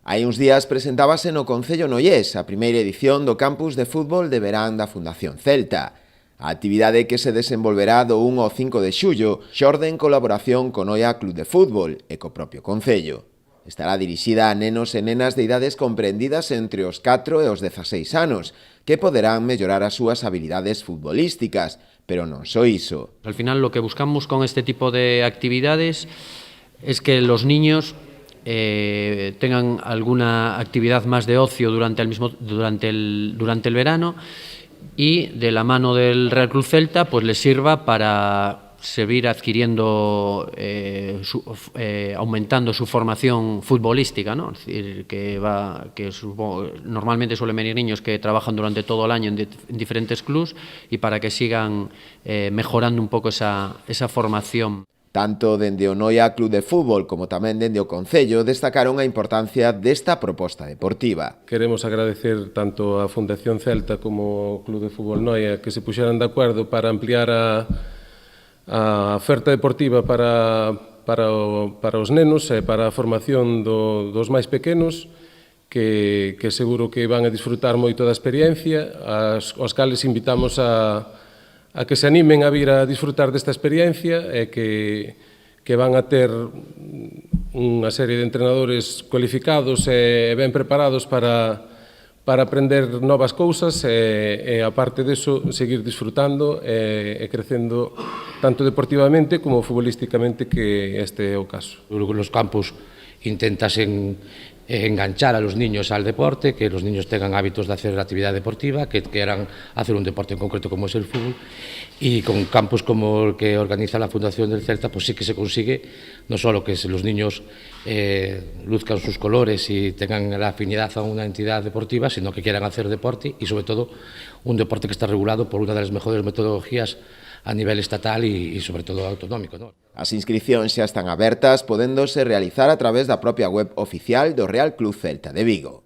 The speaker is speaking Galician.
Hai uns días presentábase no Concello Noiés a primeira edición do campus de fútbol de verán da Fundación Celta. A actividade que se desenvolverá do 1 ao 5 de xullo xorde en colaboración co Noia Club de Fútbol e co propio Concello. Estará dirixida a nenos e nenas de idades comprendidas entre os 4 e os 16 anos, que poderán mellorar as súas habilidades futbolísticas, pero non só iso. Al final lo que buscamos con este tipo de actividades es que los niños tengan alguna actividad más de ocio durante el verano y de la mano del Real Club Celta pues les sirva para seguir adquiriendo, aumentando su formación futbolística, ¿no? Es decir, normalmente suelen venir niños que trabajan durante todo el año en diferentes clubs y para que sigan mejorando un poco esa formación. Tanto dende o Noia Club de Fútbol como tamén dende o Concello destacaron a importancia desta proposta deportiva. Queremos agradecer tanto a Fundación Celta como o Club de Fútbol Noia que se puxeran de acordo para ampliar a oferta deportiva para os nenos e para a formación dos máis pequenos que seguro que van a disfrutar moito da experiencia, aos cales invitamos a que se animen a vir a disfrutar desta experiencia e que van a ter unha serie de entrenadores cualificados e ben preparados para aprender novas cousas e, aparte deso, seguir disfrutando e crecendo tanto deportivamente como futbolísticamente, que este é o caso. Los campus intentasen enganchar a los niños al deporte, que los niños tengan hábitos de hacer actividad deportiva, que quieran hacer un deporte en concreto como es el fútbol, y con campus como el que organiza la Fundación del Celta, pues sí que se consigue no solo que los niños luzcan sus colores y tengan la afinidad a una entidad deportiva, sino que quieran hacer deporte y sobre todo un deporte que está regulado por una de las mejores metodologías a nivel estatal y sobre todo autonómico, ¿no? As inscricións xa están abertas, podéndose realizar a través da propia web oficial do Real Club Celta de Vigo.